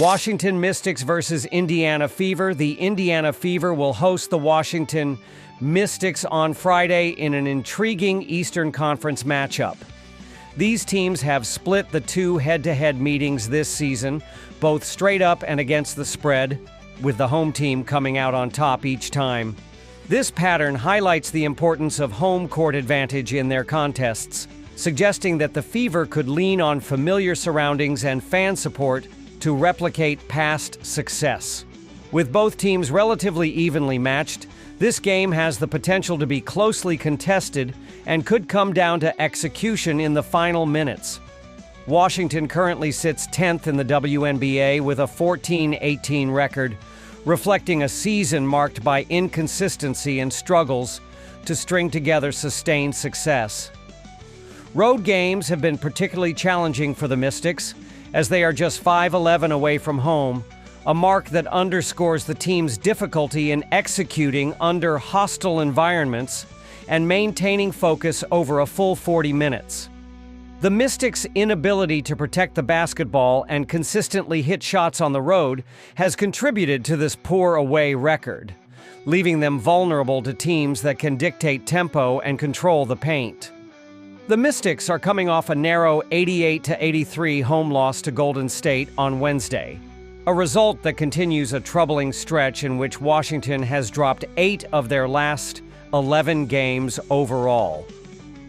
Washington Mystics versus Indiana Fever. The Indiana Fever will host the Washington Mystics on Friday in an intriguing Eastern Conference matchup. These teams have split the two head-to-head meetings this season, both straight up and against the spread, with the home team coming out on top each time. This pattern highlights the importance of home court advantage in their contests, suggesting that the Fever could lean on familiar surroundings and fan support to replicate past success. With both teams relatively evenly matched, this game has the potential to be closely contested and could come down to execution in the final minutes. Washington currently sits 10th in the WNBA with a 14-18 record, reflecting a season marked by inconsistency and struggles to string together sustained success. Road games have been particularly challenging for the Mystics, as they are just 5-11 away from home, a mark that underscores the team's difficulty in executing under hostile environments and maintaining focus over a full 40 minutes. The Mystics' inability to protect the basketball and consistently hit shots on the road has contributed to this poor away record, leaving them vulnerable to teams that can dictate tempo and control the paint. The Mystics are coming off a narrow 88-83 home loss to Golden State on Wednesday, a result that continues a troubling stretch in which Washington has dropped 8 of their last 11 games overall.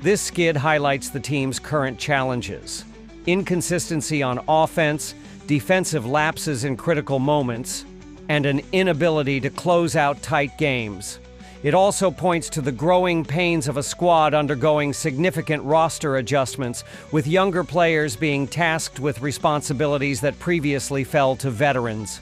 This skid highlights the team's current challenges: inconsistency on offense, defensive lapses in critical moments, and an inability to close out tight games. It also points to the growing pains of a squad undergoing significant roster adjustments, with younger players being tasked with responsibilities that previously fell to veterans.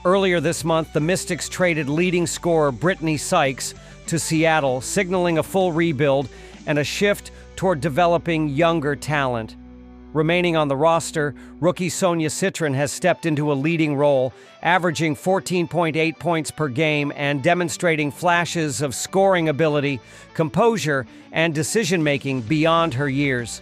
Earlier this month, the Mystics traded leading scorer Brittany Sykes to Seattle, signaling a full rebuild and a shift toward developing younger talent. Remaining on the roster, rookie Sonia Citron has stepped into a leading role, averaging 14.8 points per game and demonstrating flashes of scoring ability, composure, and decision-making beyond her years.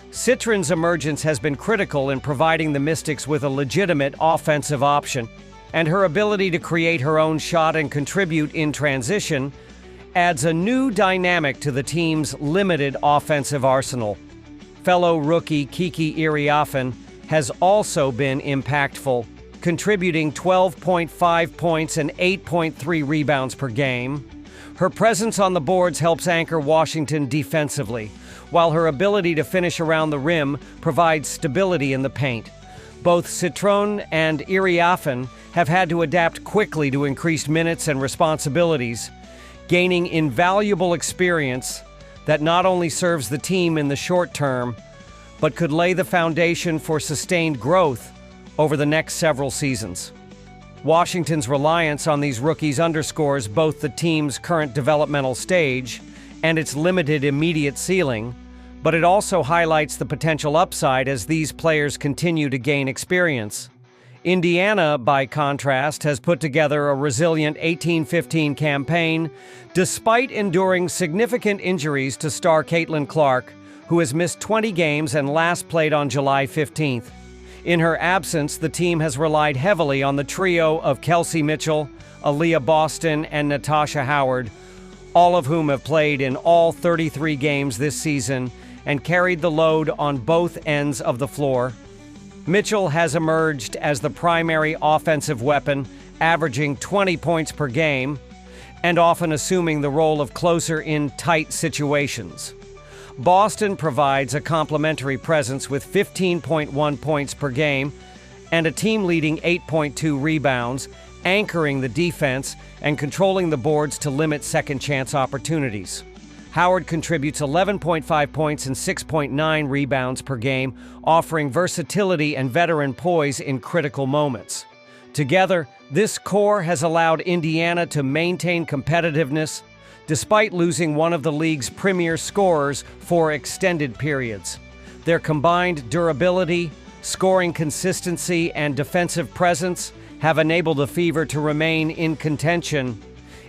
Citron's emergence has been critical in providing the Mystics with a legitimate offensive option, and her ability to create her own shot and contribute in transition adds a new dynamic to the team's limited offensive arsenal. Fellow rookie Kiki Iriafen has also been impactful, contributing 12.5 points and 8.3 rebounds per game. Her presence on the boards helps anchor Washington defensively, while her ability to finish around the rim provides stability in the paint. Both Citron and Iriafen have had to adapt quickly to increased minutes and responsibilities, gaining invaluable experience that not only serves the team in the short term, but could lay the foundation for sustained growth over the next several seasons. Washington's reliance on these rookies underscores both the team's current developmental stage and its limited immediate ceiling, but it also highlights the potential upside as these players continue to gain experience. Indiana, by contrast, has put together a resilient 18-15 campaign, despite enduring significant injuries to star Caitlin Clark, who has missed 20 games and last played on July 15th. In her absence, the team has relied heavily on the trio of Kelsey Mitchell, Aaliyah Boston, and Natasha Howard, all of whom have played in all 33 games this season and carried the load on both ends of the floor. Mitchell has emerged as the primary offensive weapon, averaging 20 points per game, and often assuming the role of closer in tight situations. Boston provides a complementary presence with 15.1 points per game and a team-leading 8.2 rebounds, anchoring the defense and controlling the boards to limit second-chance opportunities. Howard contributes 11.5 points and 6.9 rebounds per game, offering versatility and veteran poise in critical moments. Together, this core has allowed Indiana to maintain competitiveness despite losing one of the league's premier scorers for extended periods. Their combined durability, scoring consistency, and defensive presence have enabled the Fever to remain in contention,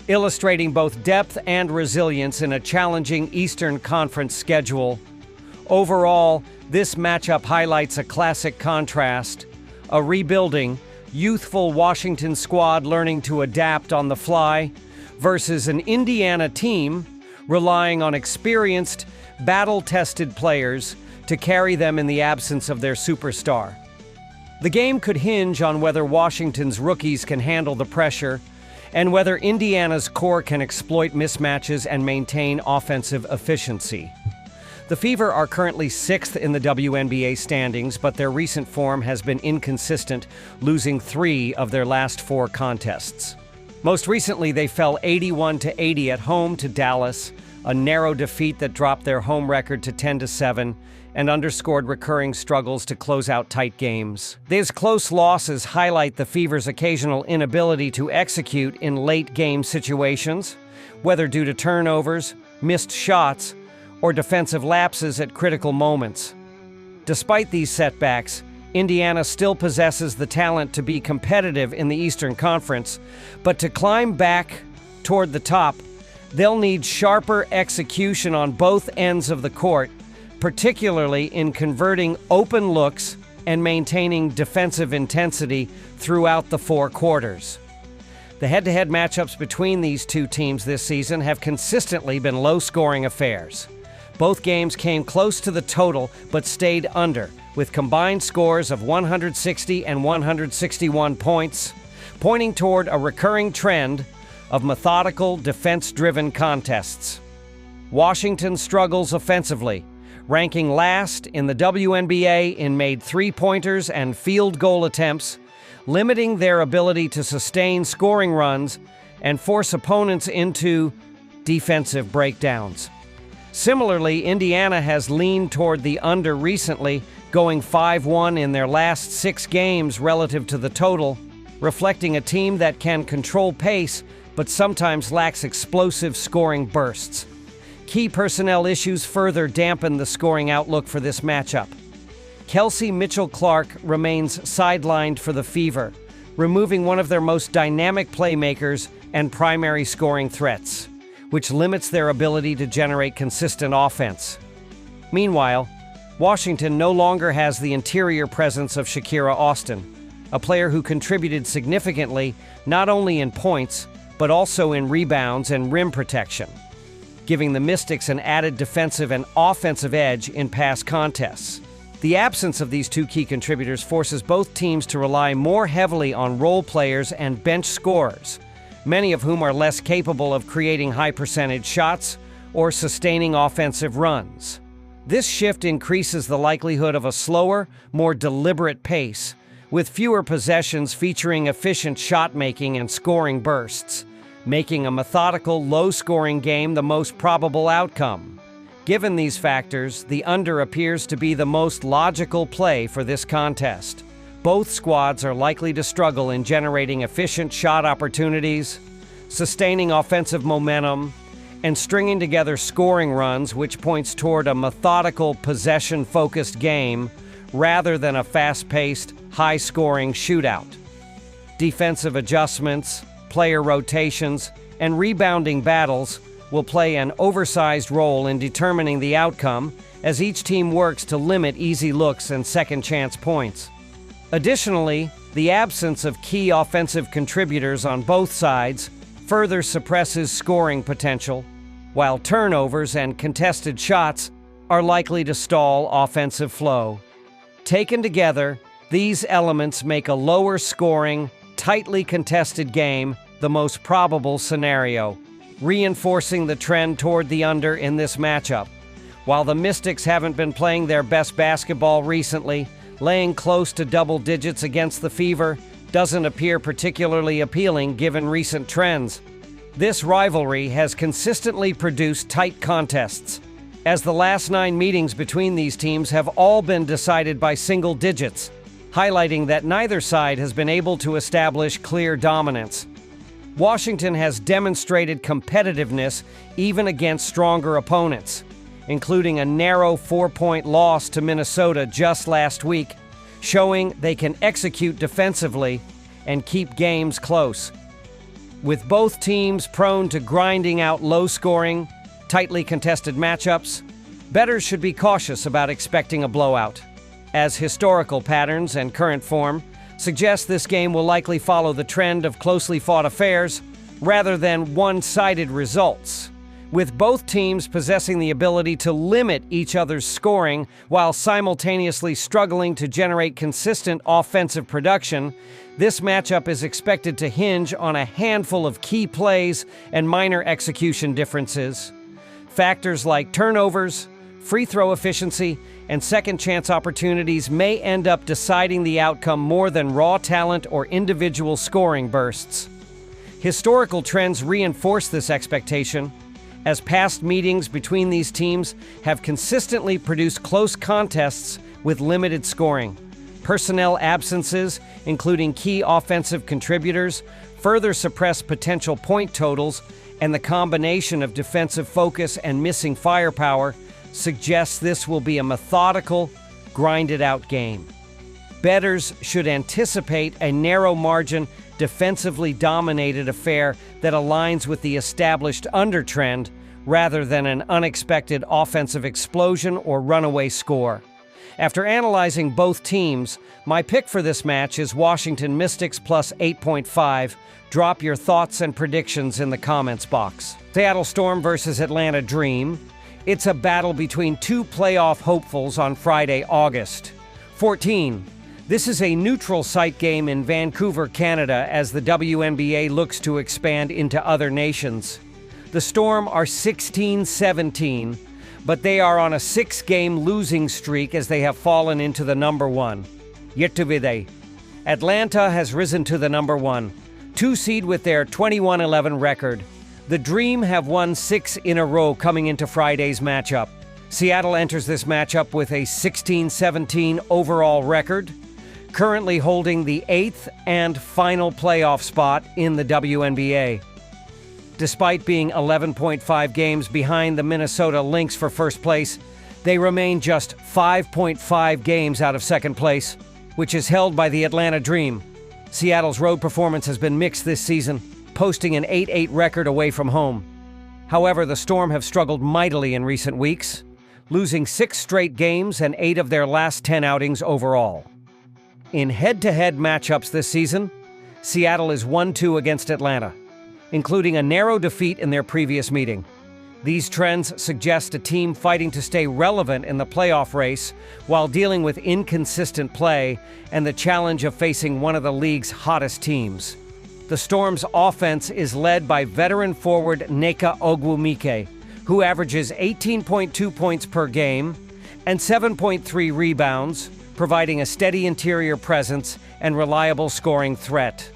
illustrating both depth and resilience in a challenging Eastern Conference schedule. Overall, this matchup highlights a classic contrast: a rebuilding, youthful Washington squad learning to adapt on the fly, versus an Indiana team relying on experienced, battle-tested players to carry them in the absence of their superstar. The game could hinge on whether Washington's rookies can handle the pressure and whether Indiana's core can exploit mismatches and maintain offensive efficiency. The Fever are currently 6th in the WNBA standings, but their recent form has been inconsistent, losing 3 of their last 4 contests. Most recently, they fell 81-80 at home to Dallas, a narrow defeat that dropped their home record to 10-7 and underscored recurring struggles to close out tight games. These close losses highlight the Fever's occasional inability to execute in late-game situations, whether due to turnovers, missed shots, or defensive lapses at critical moments. Despite these setbacks, Indiana still possesses the talent to be competitive in the Eastern Conference, but to climb back toward the top, they'll need sharper execution on both ends of the court, particularly in converting open looks and maintaining defensive intensity throughout the 4 quarters. The head-to-head matchups between these two teams this season have consistently been low-scoring affairs. Both games came close to the total but stayed under, with combined scores of 160 and 161 points, pointing toward a recurring trend of methodical, defense-driven contests. Washington struggles offensively, ranking last in the WNBA in made three-pointers and field goal attempts, limiting their ability to sustain scoring runs and force opponents into defensive breakdowns. Similarly, Indiana has leaned toward the under recently, going 5-1 in their last 6 games relative to the total, reflecting a team that can control pace but sometimes lacks explosive scoring bursts. Key personnel issues further dampen the scoring outlook for this matchup. Kelsey Mitchell-Clark remains sidelined for the Fever, removing one of their most dynamic playmakers and primary scoring threats, which limits their ability to generate consistent offense. Meanwhile, Washington no longer has the interior presence of Shakira Austin, a player who contributed significantly not only in points, but also in rebounds and rim protection, giving the Mystics an added defensive and offensive edge in past contests. The absence of these two key contributors forces both teams to rely more heavily on role players and bench scorers, many of whom are less capable of creating high-percentage shots or sustaining offensive runs. This shift increases the likelihood of a slower, more deliberate pace, with fewer possessions featuring efficient shot-making and scoring bursts, making a methodical, low-scoring game the most probable outcome. Given these factors, the under appears to be the most logical play for this contest. Both squads are likely to struggle in generating efficient shot opportunities, sustaining offensive momentum, and stringing together scoring runs, which points toward a methodical, possession-focused game rather than a fast-paced, high-scoring shootout. Defensive adjustments, player rotations, and rebounding battles will play an oversized role in determining the outcome as each team works to limit easy looks and second-chance points. Additionally, the absence of key offensive contributors on both sides further suppresses scoring potential, while turnovers and contested shots are likely to stall offensive flow. Taken together, these elements make a lower-scoring, tightly contested game the most probable scenario, reinforcing the trend toward the under in this matchup. While the Mystics haven't been playing their best basketball recently, laying close to double digits against the Fever doesn't appear particularly appealing given recent trends. This rivalry has consistently produced tight contests, as the last 9 meetings between these teams have all been decided by single digits, highlighting that neither side has been able to establish clear dominance. Washington has demonstrated competitiveness even against stronger opponents, including a narrow 4-point loss to Minnesota just last week, showing they can execute defensively and keep games close. With both teams prone to grinding out low-scoring, tightly contested matchups, bettors should be cautious about expecting a blowout, as historical patterns and current form suggests this game will likely follow the trend of closely fought affairs rather than one-sided results, with both teams possessing the ability to limit each other's scoring while simultaneously struggling to generate consistent offensive production. This matchup is expected to hinge on a handful of key plays and minor execution differences. Factors like turnovers, free throw efficiency, and second chance opportunities may end up deciding the outcome more than raw talent or individual scoring bursts. Historical trends reinforce this expectation, as past meetings between these teams have consistently produced close contests with limited scoring. Personnel absences, including key offensive contributors, further suppress potential point totals, and the combination of defensive focus and missing firepower suggests this will be a methodical, grinded-out game. Bettors should anticipate a narrow-margin, defensively dominated affair that aligns with the established undertrend rather than an unexpected offensive explosion or runaway score. After analyzing both teams, my pick for this match is Washington Mystics plus 8.5. Drop your thoughts and predictions in the comments box. Seattle Storm versus Atlanta Dream. It's a battle between two playoff hopefuls on Friday, August 14. This is a neutral site game in Vancouver, Canada, as the WNBA looks to expand into other nations. The Storm are 16-17, but they are on a 6-game losing streak as they have fallen into the number 1. Yettuvide. Atlanta has risen to the number 1, 2 seed with their 21-11 record. The Dream have won 6 in a row coming into Friday's matchup. Seattle enters this matchup with a 16-17 overall record, currently holding the 8th and final playoff spot in the WNBA. Despite being 11.5 games behind the Minnesota Lynx for first place, they remain just 5.5 games out of second place, which is held by the Atlanta Dream. Seattle's road performance has been mixed this season, posting an 8-8 record away from home. However, the Storm have struggled mightily in recent weeks, losing 6 straight games and 8 of their last 10 outings overall. In head-to-head matchups this season, Seattle is 1-2 against Atlanta, including a narrow defeat in their previous meeting. These trends suggest a team fighting to stay relevant in the playoff race while dealing with inconsistent play and the challenge of facing one of the league's hottest teams. The Storm's offense is led by veteran forward Nneka Ogwumike, who averages 18.2 points per game and 7.3 rebounds, providing a steady interior presence and reliable scoring threat.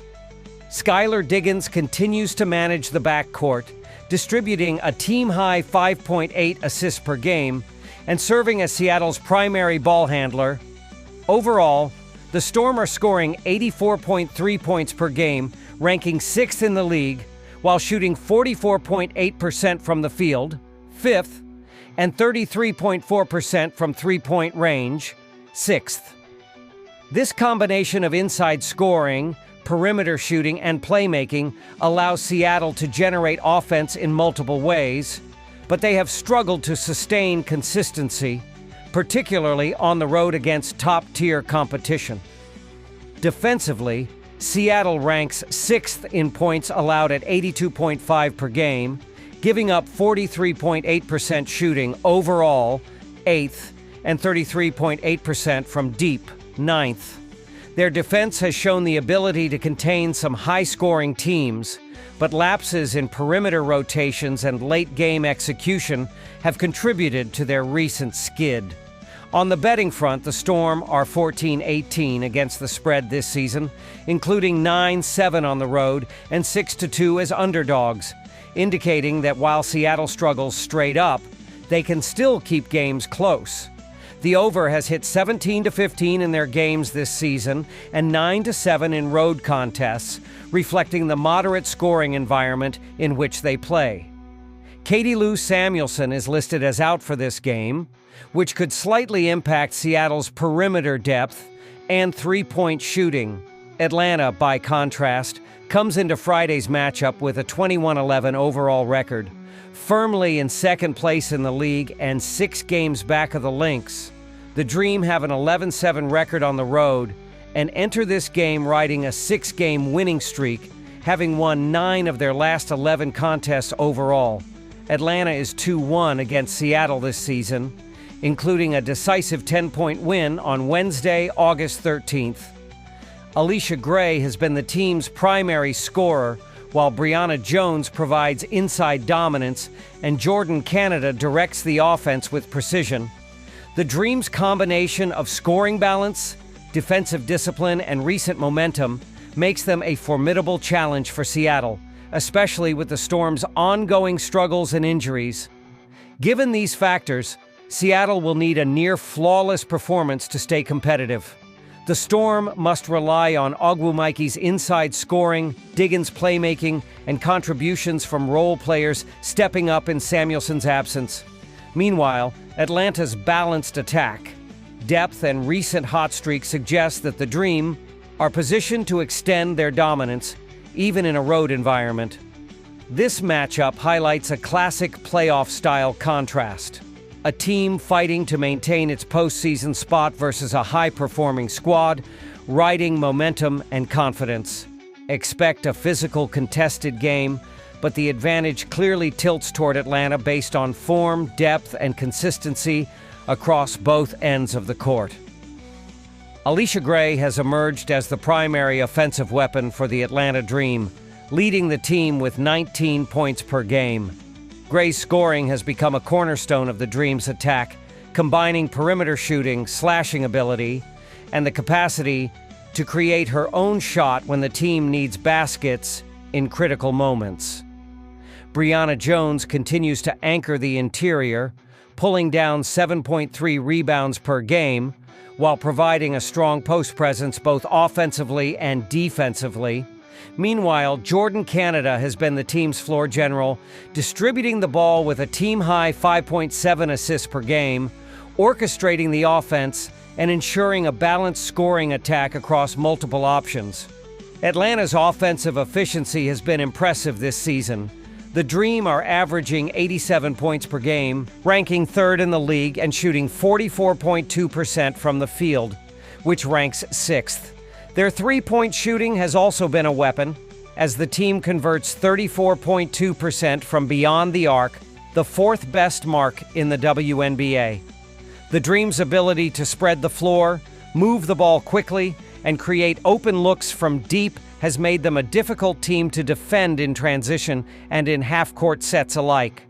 Skylar Diggins continues to manage the backcourt, distributing a team-high 5.8 assists per game and serving as Seattle's primary ball handler. Overall, the Storm are scoring 84.3 points per game, ranking 6th in the league, while shooting 44.8% from the field, 5th, and 33.4% from three-point range, 6th. This combination of inside scoring, perimeter shooting, and playmaking allows Seattle to generate offense in multiple ways, but they have struggled to sustain consistency, particularly on the road against top-tier competition. Defensively, Seattle ranks 6th in points allowed at 82.5 per game, giving up 43.8% shooting overall, 8th, and 33.8% from deep, 9th. Their defense has shown the ability to contain some high-scoring teams, but lapses in perimeter rotations and late-game execution have contributed to their recent skid. On the betting front, the Storm are 14-18 against the spread this season, including 9-7 on the road and 6-2 as underdogs, indicating that while Seattle struggles straight up, they can still keep games close. The over has hit 17-15 in their games this season and 9-7 in road contests, reflecting the moderate scoring environment in which they play. Katie Lou Samuelson is listed as out for this game, which could slightly impact Seattle's perimeter depth and three-point shooting. Atlanta, by contrast, comes into Friday's matchup with a 21-11 overall record, firmly in second place in the league and 6 games back of the Lynx. The Dream have an 11-7 record on the road and enter this game riding a 6-game winning streak, having won 9 of their last 11 contests overall. Atlanta is 2-1 against Seattle this season, including a decisive 10-point win on Wednesday, August 13th. Alicia Gray has been the team's primary scorer, while Brianna Jones provides inside dominance and Jordan Canada directs the offense with precision. The Dream's combination of scoring balance, defensive discipline, and recent momentum makes them a formidable challenge for Seattle, especially with the Storm's ongoing struggles and injuries. Given these factors, Seattle will need a near-flawless performance to stay competitive. The Storm must rely on Ogwumike's inside scoring, Diggins' playmaking, and contributions from role players stepping up in Samuelson's absence. Meanwhile, Atlanta's balanced attack, depth, and recent hot streak suggest that the Dream are positioned to extend their dominance, even in a road environment. This matchup highlights a classic playoff-style contrast. A team fighting to maintain its postseason spot versus a high-performing squad, riding momentum and confidence. Expect a physical, contested game, but the advantage clearly tilts toward Atlanta based on form, depth, and consistency across both ends of the court. Alicia Gray has emerged as the primary offensive weapon for the Atlanta Dream, leading the team with 19 points per game. Gray's scoring has become a cornerstone of the Dream's attack, combining perimeter shooting, slashing ability, and the capacity to create her own shot when the team needs baskets in critical moments. Brianna Jones continues to anchor the interior, pulling down 7.3 rebounds per game, while providing a strong post presence both offensively and defensively. Meanwhile, Jordan Canada has been the team's floor general, distributing the ball with a team-high 5.7 assists per game, orchestrating the offense, and ensuring a balanced scoring attack across multiple options. Atlanta's offensive efficiency has been impressive this season. The Dream are averaging 87 points per game, ranking third in the league and shooting 44.2% from the field, which ranks sixth. Their three-point shooting has also been a weapon, as the team converts 34.2% from beyond the arc, the fourth best mark in the WNBA. The Dream's ability to spread the floor, move the ball quickly, and create open looks from deep has made them a difficult team to defend in transition and in half-court sets alike.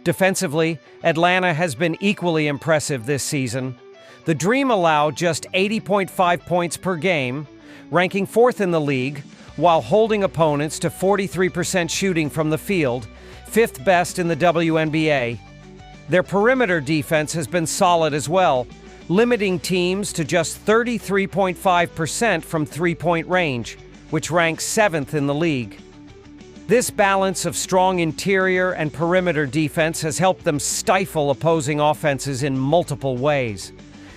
Defensively, Atlanta has been equally impressive this season. The Dream allow just 80.5 points per game, ranking fourth in the league, while holding opponents to 43% shooting from the field, fifth best in the WNBA. Their perimeter defense has been solid as well, limiting teams to just 33.5% from three-point range, which ranks seventh in the league. This balance of strong interior and perimeter defense has helped them stifle opposing offenses in multiple ways.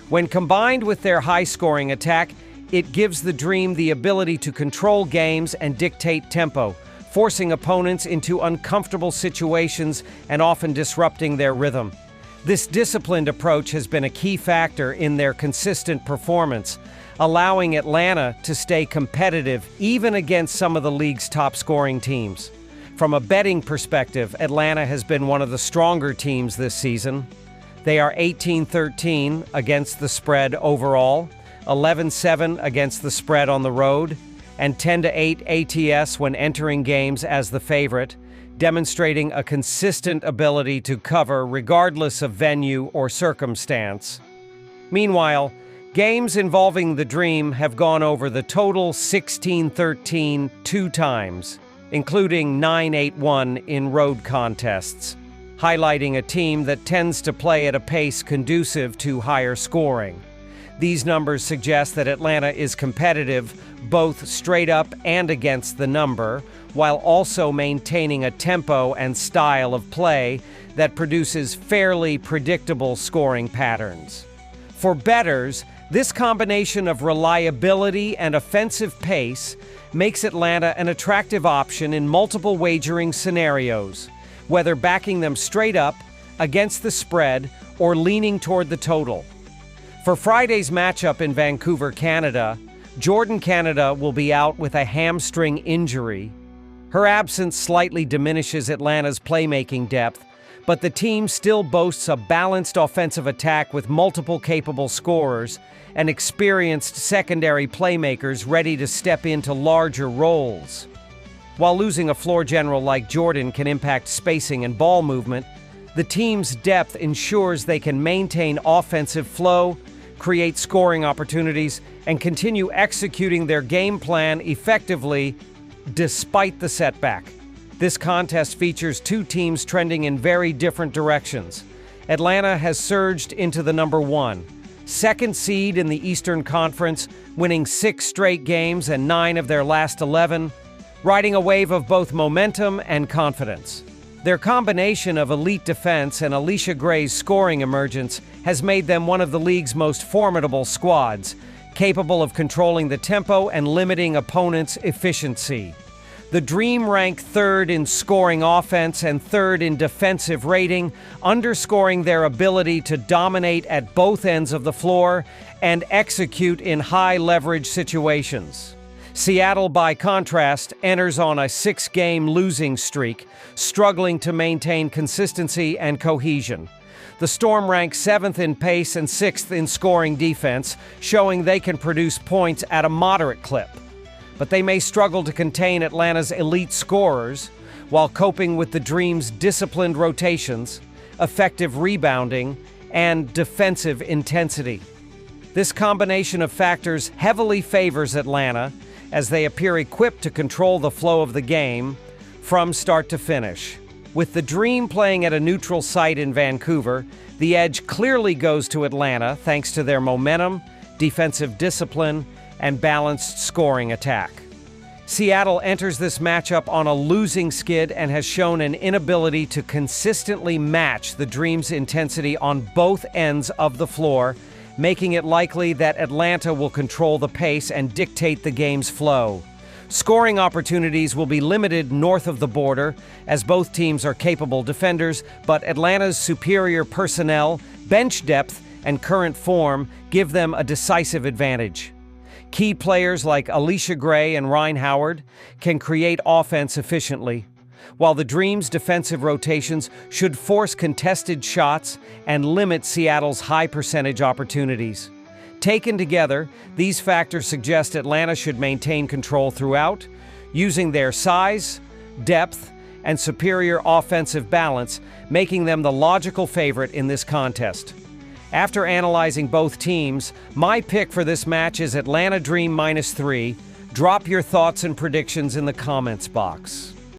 When combined with their high-scoring attack, it gives the Dream the ability to control games and dictate tempo, forcing opponents into uncomfortable situations and often disrupting their rhythm. This disciplined approach has been a key factor in their consistent performance, allowing Atlanta to stay competitive even against some of the league's top-scoring teams. From a betting perspective, Atlanta has been one of the stronger teams this season. They are 18-13 against the spread overall, 11-7 against the spread on the road, and 10-8 ATS when entering games as the favorite, demonstrating a consistent ability to cover regardless of venue or circumstance. Meanwhile, games involving the Dream have gone over the total 16-13 two times, including 9-8-1 in road contests, highlighting a team that tends to play at a pace conducive to higher scoring. These numbers suggest that Atlanta is competitive both straight up and against the number, while also maintaining a tempo and style of play that produces fairly predictable scoring patterns. For bettors, this combination of reliability and offensive pace makes Atlanta an attractive option in multiple wagering scenarios, whether backing them straight up, against the spread, or leaning toward the total. For Friday's matchup in Vancouver, Canada, Jordan Canada will be out with a hamstring injury. Her absence slightly diminishes Atlanta's playmaking depth, but the team still boasts a balanced offensive attack with multiple capable scorers and experienced secondary playmakers ready to step into larger roles. While losing a floor general like Jordan can impact spacing and ball movement, the team's depth ensures they can maintain offensive flow, create scoring opportunities, and continue executing their game plan effectively despite the setback. This contest features two teams trending in very different directions. Atlanta has surged into the number 1, second seed in the Eastern Conference, winning 6 straight games and 9 of their last 11, riding a wave of both momentum and confidence. Their combination of elite defense and Alicia Gray's scoring emergence has made them one of the league's most formidable squads, capable of controlling the tempo and limiting opponents' efficiency. The Dream rank 3rd in scoring offense and 3rd in defensive rating, underscoring their ability to dominate at both ends of the floor and execute in high-leverage situations. Seattle, by contrast, enters on a 6-game losing streak, struggling to maintain consistency and cohesion. The Storm ranks 7th in pace and 6th in scoring defense, showing they can produce points at a moderate clip. But they may struggle to contain Atlanta's elite scorers while coping with the Dream's disciplined rotations, effective rebounding, and defensive intensity. This combination of factors heavily favors Atlanta, as they appear equipped to control the flow of the game from start to finish. With the Dream playing at a neutral site in Vancouver, the edge clearly goes to Atlanta thanks to their momentum, defensive discipline, and balanced scoring attack. Seattle enters this matchup on a losing skid and has shown an inability to consistently match the Dream's intensity on both ends of the floor, making it likely that Atlanta will control the pace and dictate the game's flow. Scoring opportunities will be limited north of the border, as both teams are capable defenders, but Atlanta's superior personnel, bench depth, and current form give them a decisive advantage. Key players like Alicia Gray and Ryan Howard can create offense efficiently, while the Dream's defensive rotations should force contested shots and limit Seattle's high-percentage opportunities. Taken together, these factors suggest Atlanta should maintain control throughout, using their size, depth, and superior offensive balance, making them the logical favorite in this contest. After analyzing both teams, my pick for this match is Atlanta Dream -3. Drop your thoughts and predictions in the comments box.